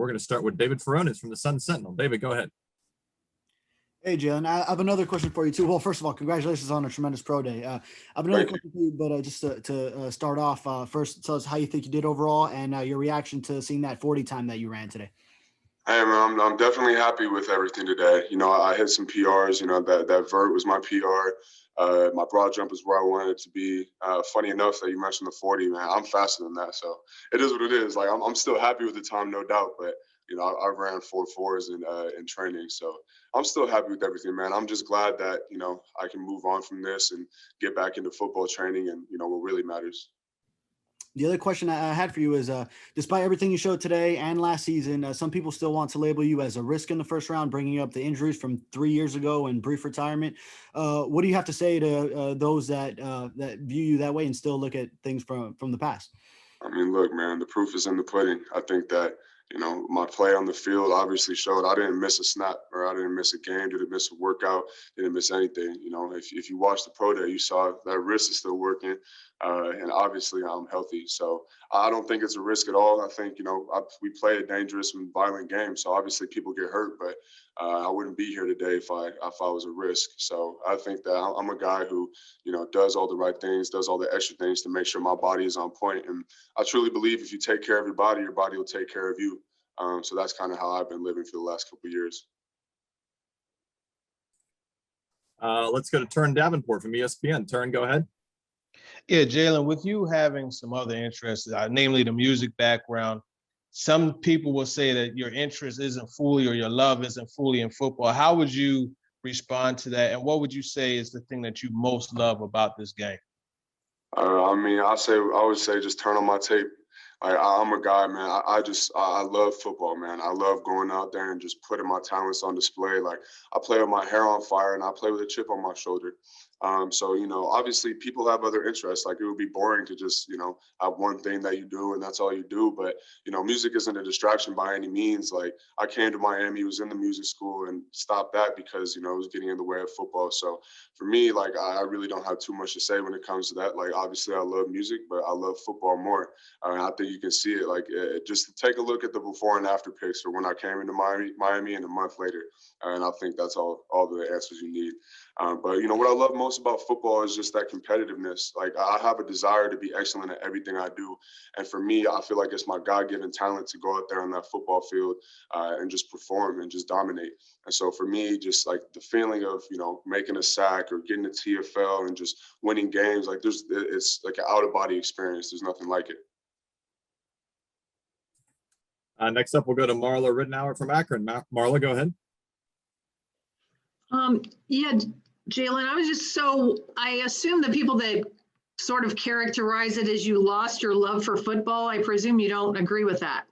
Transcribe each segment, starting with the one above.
we're going to start with David Furones from the Sun Sentinel. David, go ahead. Hey, Jaelan, I have another question for you, too. Well, first of all, congratulations on a tremendous pro day. I have another question for you, but just to start off, first, tell us how you think you did overall and your reaction to seeing that 40 time that you ran today. Hey, man, I'm definitely happy with everything today. You know, I hit some PRs. You know, that vert was my PR. My broad jump is where I wanted it to be. Funny enough that you mentioned the 40, man. I'm faster than that, so it is what it is. Like, I'm still happy with the time, no doubt, but you know, I ran 4.4s in training, so I'm still happy with everything, man. I'm just glad that, you know, I can move on from this and get back into football training and, you know, what really matters. The other question I had for you is, despite everything you showed today and last season, some people still want to label you as a risk in the first round, bringing up the injuries from 3 years ago and brief retirement. What do you have to say to those that view you that way and still look at things from the past? I mean, look, man, the proof is in the pudding. I think that, you know, my play on the field obviously showed I didn't miss a snap or I didn't miss a game, didn't miss a workout, didn't miss anything. You know, if you watched the pro day, you saw that wrist is still working. And obviously I'm healthy. So I don't think it's a risk at all. I think, you know, we play a dangerous and violent game. So obviously people get hurt, but I wouldn't be here today if I was a risk. So I think that I'm a guy who, you know, does all the right things, does all the extra things to make sure my body is on point. And I truly believe if you take care of your body will take care of you. So that's kind of how I've been living for the last couple of years. Let's go to Turin Davenport from ESPN. Turin, go ahead. Yeah, Jaelan, with you having some other interests, namely the music background, some people will say that your interest isn't fully or your love isn't fully in football. How would you respond to that? And what would you say is the thing that you most love about this game? I mean, I would say just turn on my tape. I'm a guy, man. I love football, man. I love going out there and just putting my talents on display. Like I play with my hair on fire and I play with a chip on my shoulder. So, you know, obviously people have other interests. Like it would be boring to just, you know, have one thing that you do and that's all you do. But, you know, music isn't a distraction by any means. Like I came to Miami, was in the music school and stopped that because, you know, it was getting in the way of football. So for me, like I really don't have too much to say when it comes to that. Like obviously I love music, but I love football more. I think you can see it. Like just take a look at the before and after pics for when I came into Miami and a month later. And I think that's all the answers you need. But, you know, what I love most about football is just that competitiveness. Like I have a desire to be excellent at everything I do. And for me, I feel like it's my God-given talent to go out there on that football field and just perform and just dominate. And so for me, just like the feeling of, you know, making a sack or getting a TFL and just winning games, like it's like an out-of-body experience. There's nothing like it. Next up, we'll go to Marla Rittenauer from Akron. Marla, go ahead. Yeah, Jaelan, I assume the people that sort of characterize it as you lost your love for football, I presume you don't agree with that.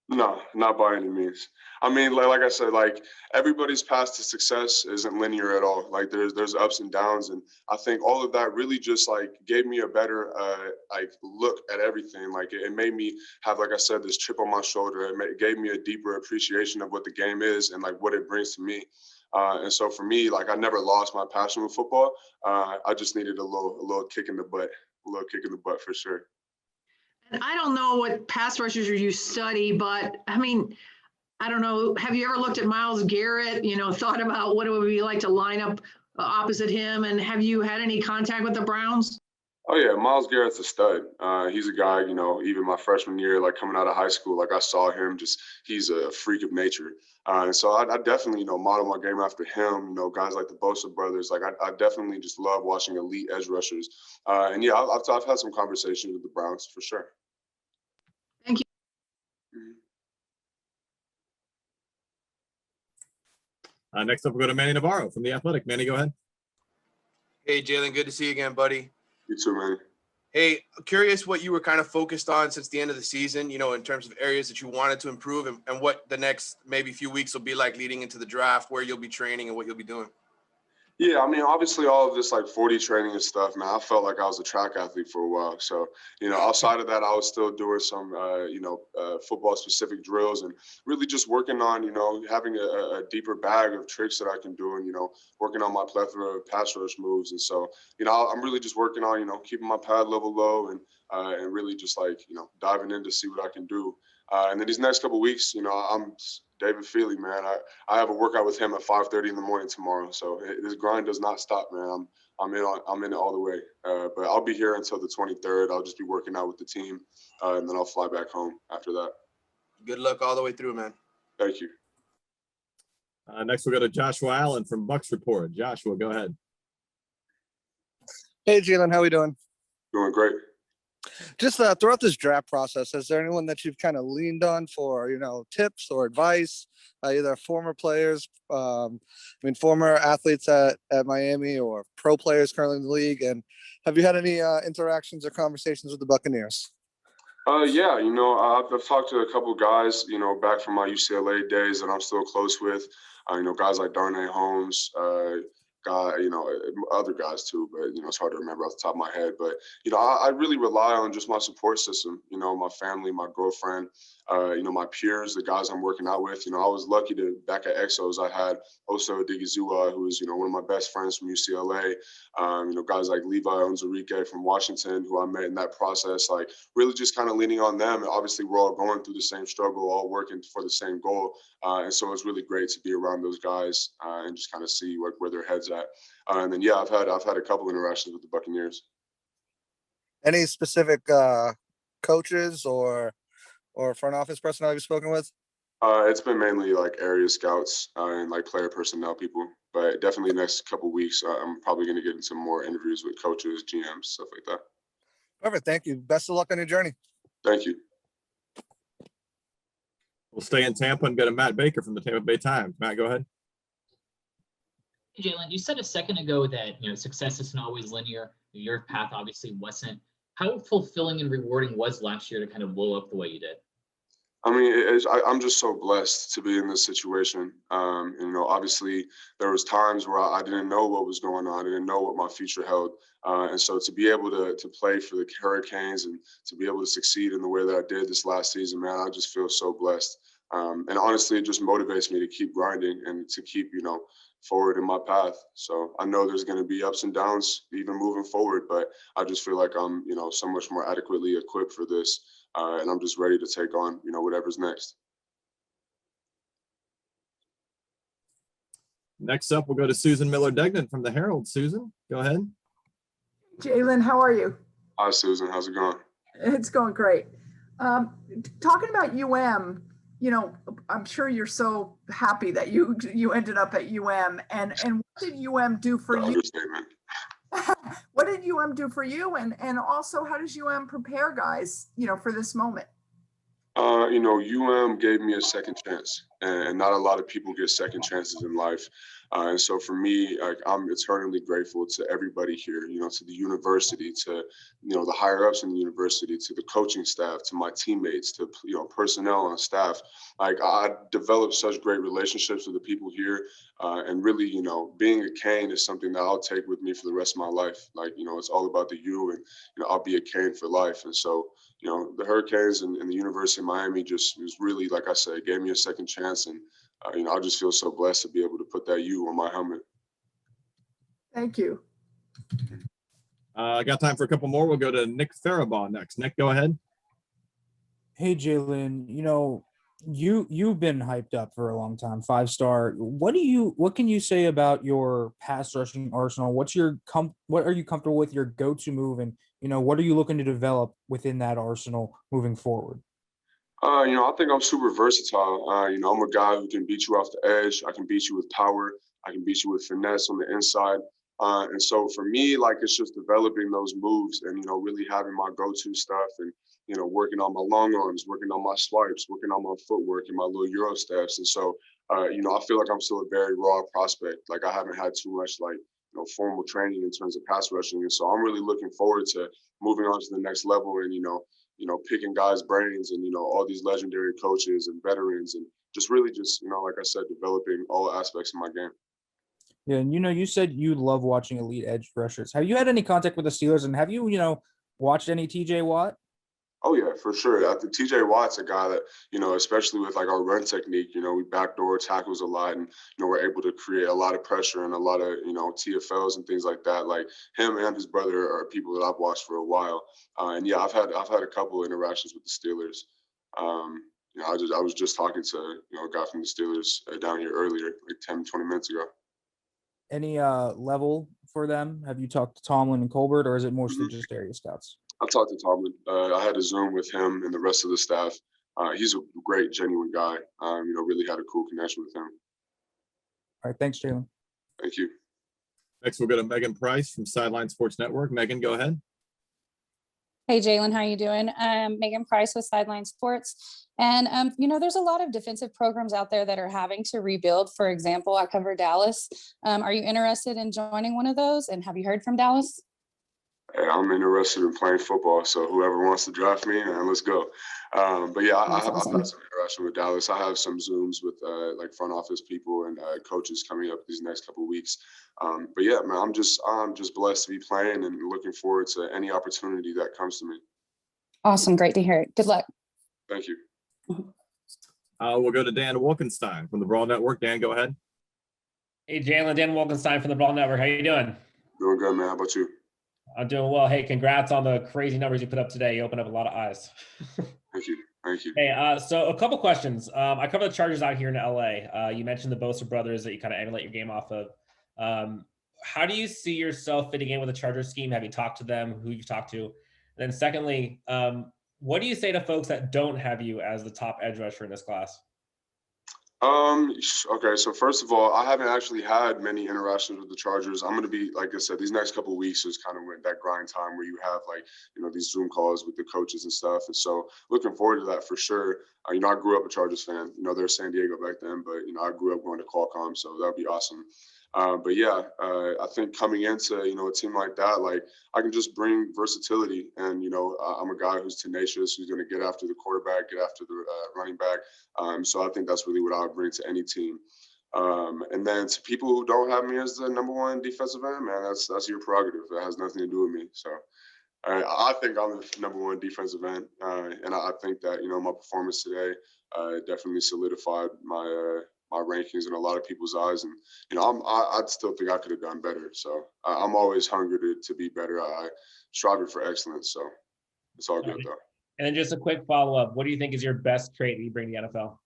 No, not by any means. I mean, like I said, like everybody's path to success isn't linear at all. Like there's ups and downs, and I think all of that really just like gave me a better like look at everything. Like it made me have, like I said, this chip on my shoulder. It gave me a deeper appreciation of what the game is and like what it brings to me. And so for me, like I never lost my passion with football. I just needed a little kick in the butt, for sure. And I don't know what pass rushers you study, but I mean, I don't know. Have you ever looked at Myles Garrett, you know, thought about what it would be like to line up opposite him? And have you had any contact with the Browns? Oh yeah, Myles Garrett's a stud. He's a guy, you know, even my freshman year, like coming out of high school, like I saw him he's a freak of nature. And so I definitely, you know, model my game after him, you know, guys like the Bosa brothers. Like I definitely just love watching elite edge rushers. And yeah, I've had some conversations with the Browns for sure. Thank you. Next up, we'll go to Manny Navarro from The Athletic. Manny, go ahead. Hey, Jaelan, good to see you again, buddy. You too, man. Hey, curious what you were kind of focused on since the end of the season, you know, in terms of areas that you wanted to improve and what the next maybe few weeks will be like leading into the draft, where you'll be training and what you'll be doing. Yeah, I mean, obviously all of this like 40 training and stuff, man, I felt like I was a track athlete for a while. So, you know, outside of that, I was still doing some, football specific drills and really just working on, you know, having a deeper bag of tricks that I can do and, you know, working on my plethora of pass rush moves. And so, you know, I'm really just working on, you know, keeping my pad level low and really just like, you know, diving in to see what I can do. And then these next couple of weeks, I'm David Feely, man. I have a workout with him at 5:30 in the morning tomorrow. So this grind does not stop, man. I'm in it all the way. But I'll be here until the 23rd. I'll just be working out with the team, and then I'll fly back home after that. Good luck all the way through, man. Thank you. Next, we'll go to Joshua Allen from Bucks Report. Joshua, go ahead. Hey, Jaelan, how we doing? Doing great. Just throughout this draft process, is there anyone that you've kind of leaned on for, tips or advice, either former players, former athletes at Miami or pro players currently in the league? And have you had any interactions or conversations with the Buccaneers? Yeah, I've talked to a couple guys, back from my UCLA days that I'm still close with. Guys like Darnay Holmes, other guys too, but it's hard to remember off the top of my head. But I really rely on just my support system. My family, my girlfriend, my peers, the guys I'm working out with. I was lucky to back at Exos. I had Oso Odigizua, who is one of my best friends from UCLA. Guys like Levi Onwuzurike from Washington, who I met in that process. Like really just kind of leaning on them. And obviously, we're all going through the same struggle, all working for the same goal. And so it's really great to be around those guys and just kind of see where their heads at. And then yeah, I've had a couple interactions with the Buccaneers. Any specific coaches or front office personnel you've spoken with? It's been mainly like area scouts and like player personnel people, but definitely next couple of weeks, I'm probably going to get into more interviews with coaches, GMs, stuff like that. Perfect. Thank you. Best of luck on your journey. Thank you. We'll stay in Tampa and go to Matt Baker from the Tampa Bay Times. Matt, go ahead. Hey, Jaelan, you said a second ago that success isn't always linear. Your path obviously wasn't. How fulfilling and rewarding was last year to kind of blow up the way you did? I mean, I'm just so blessed to be in this situation. Obviously, there was times where I didn't know what was going on. I didn't know what my future held. And so to be able to play for the Hurricanes and to be able to succeed in the way that I did this last season, man, I just feel so blessed. And honestly, it just motivates me to keep grinding and to keep, forward in my path. So I know there's going to be ups and downs even moving forward, but I just feel like I'm, so much more adequately equipped for this. And I'm just ready to take on, whatever's next. Next up, we'll go to Susan Miller-Degnan from the Herald. Susan, go ahead. Jaelan, how are you? Hi, Susan. How's it going? It's going great. Talking about I'm sure you're so happy that you ended up at and what did do for you? Understatement. What did do for you, and also how does prepare guys, for this moment? Gave me a second chance, and not a lot of people get second chances in life. And so for me, I'm eternally grateful to everybody here, to the university, to, the higher ups in the university, to the coaching staff, to my teammates, to, personnel on staff. I developed such great relationships with the people here. And really, being a Cane is something that I'll take with me for the rest of my life. It's all about the U, and, I'll be a Cane for life. And so, the Hurricanes and the University of Miami just was really, like I said, gave me a second chance. And, I just feel so blessed to be able to put that U on my helmet. Thank you. I got time for a couple more. We'll go to Nick Farabaugh next. Nick, go ahead. Hey, Jaelan, you've been hyped up for a long time, 5-star. What can you say about your pass rushing arsenal? What are you comfortable with your go-to move, and what are you looking to develop within that arsenal moving forward? I think I'm super versatile. I'm a guy who can beat you off the edge. I can beat you with power. I can beat you with finesse on the inside. And so for me, it's just developing those moves and, really having my go-to stuff and, working on my long arms, working on my swipes, working on my footwork and my little Euro steps. And so, I feel like I'm still a very raw prospect. I haven't had too much formal training in terms of pass rushing. And so I'm really looking forward to moving on to the next level and, picking guys' brains and, all these legendary coaches and veterans and just really like I said, developing all aspects of my game. Yeah, and you said you love watching elite edge rushers. Have you had any contact with the Steelers, and have you, watched any TJ Watt? Oh yeah, for sure. TJ Watt's a guy that, especially with our run technique, we backdoor tackles a lot and, we're able to create a lot of pressure and a lot of, TFLs and things like that. Like him and his brother are people that I've watched for a while. And yeah, I've had a couple of interactions with the Steelers. I was just talking to a guy from the Steelers down here earlier, like 10, 20 minutes ago. Any level for them? Have you talked to Tomlin and Colbert, or is it mostly Mm-hmm. just area scouts? I talked to Tomlin. I had a Zoom with him and the rest of the staff. He's a great, genuine guy. Really had a cool connection with him. All right, thanks, Jaelan. Thank you. Next, we'll go to Megan Price from Sideline Sports Network. Megan, go ahead. Hey, Jaelan, how you doing? Megan Price with Sideline Sports. And, there's a lot of defensive programs out there that are having to rebuild. For example, I cover Dallas. Are you interested in joining one of those? And have you heard from Dallas? Hey, I'm interested in playing football, so whoever wants to draft me, man, let's go. But yeah, I've had some interaction with Dallas. I have some Zooms with like front office people and coaches coming up these next couple of weeks. But yeah, man, I'm just blessed to be playing and looking forward to any opportunity that comes to me. Awesome. Great to hear it. Good luck. Thank you. We'll go to Dan Wolkenstein from the Brawl Network. Dan, go ahead. Hey, Jaelan, Dan Wolkenstein from the Brawl Network. How you doing? Doing good, man. How about you? I'm doing well. Hey, congrats on the crazy numbers you put up today. You opened up a lot of eyes. Thank you. Thank you. Hey, so a couple questions. I cover the Chargers out here in LA. You mentioned the Bosa brothers that you kind of emulate your game off of. How do you see yourself fitting in with the Chargers scheme? Have you talked to them? Who you talked to? And then secondly, what do you say to folks that don't have you as the top edge rusher in this class? Okay, so first of all, I haven't actually had many interactions with the Chargers. I'm going to be, like I said, these next couple of weeks is kind of that grind time where you have these Zoom calls with the coaches and stuff. And so looking forward to that for sure. I grew up a Chargers fan. They're San Diego back then, but, I grew up going to Qualcomm, so that'd be awesome. But yeah, I think coming into, a team like that, I can just bring versatility. And, I'm a guy who's tenacious, who's going to get after the quarterback, get after the running back. So I think that's really what I would bring to any team. And then to people who don't have me as the number one defensive end, man, that's your prerogative. That has nothing to do with me. So I think I'm the number one defensive end. And I think that, my performance today definitely solidified my rankings in a lot of people's eyes. And, I still think I could have done better. So I'm always hungry to be better. I striving for excellence. So it's all good though. And then just a quick follow-up. What do you think is your best trait that you bring to the NFL?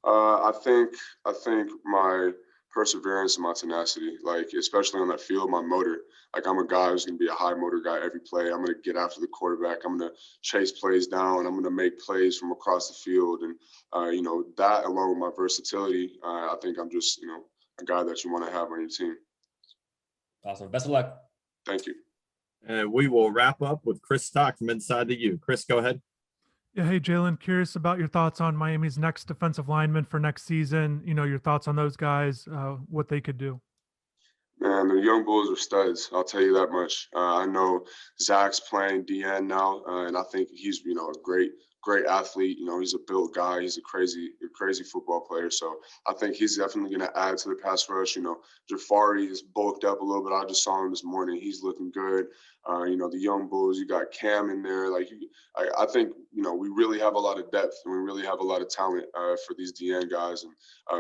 I think my perseverance and my tenacity, especially on that field, my motor. I'm a guy who's going to be a high motor guy every play. I'm going to get after the quarterback. I'm going to chase plays down. I'm going to make plays from across the field. And, that along with my versatility, I think I'm just, a guy that you want to have on your team. Awesome. Best of luck. Thank you. And we will wrap up with Chris Stock from Inside the U. Chris, go ahead. Yeah, hey, Jaelan, curious about your thoughts on Miami's next defensive lineman for next season. Your thoughts on those guys, what they could do. Man, the young Bulls are studs. I'll tell you that much. I know Zach's playing DN now, and I think he's, a great athlete. He's a built guy. He's a crazy football player. So I think he's definitely going to add to the pass rush. Jafari is bulked up a little bit. I just saw him this morning. He's looking good. The young Bulls, you got Cam in there. I think, we really have a lot of depth and we really have a lot of talent for these DN guys and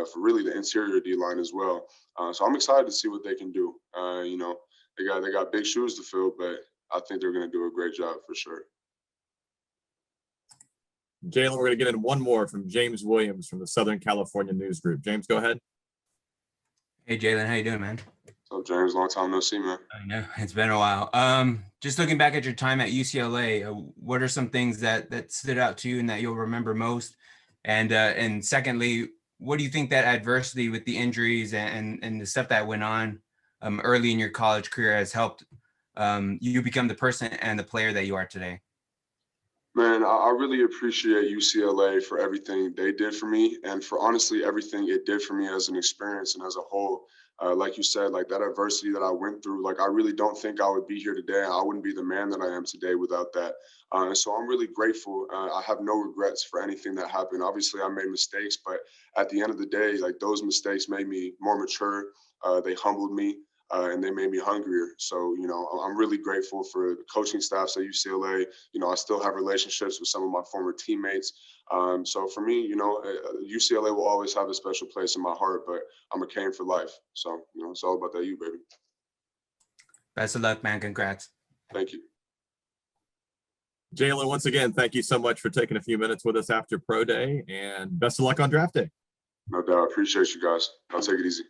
for really the interior D line as well. So I'm excited to see what they can do. They got big shoes to fill, but I think they're going to do a great job for sure. Jaelan, we're going to get in one more from James Williams from the Southern California News Group. James, go ahead. Hey, Jaelan, how you doing, man? What's up, James? Long time no see, man. I know, it's been a while. Just looking back at your time at UCLA, what are some things that stood out to you and that you'll remember most? And secondly, what do you think that adversity with the injuries and the stuff that went on early in your college career has helped you become the person and the player that you are today? Man, I really appreciate UCLA for everything they did for me and for honestly everything it did for me as an experience and as a whole. Like you said, that adversity that I went through, I really don't think I would be here today. I wouldn't be the man that I am today without that. And so I'm really grateful. I have no regrets for anything that happened. Obviously, I made mistakes, but at the end of the day, those mistakes made me more mature. They humbled me. And they made me hungrier. So, I'm really grateful for the coaching staffs at UCLA. I still have relationships with some of my former teammates. So for me, UCLA will always have a special place in my heart, but I'm a Cane for life. So, it's all about that U, baby. Best of luck, man. Congrats. Thank you. Jaelan, once again, thank you so much for taking a few minutes with us after Pro Day, and best of luck on draft day. No doubt. Appreciate you guys. I'll take it easy.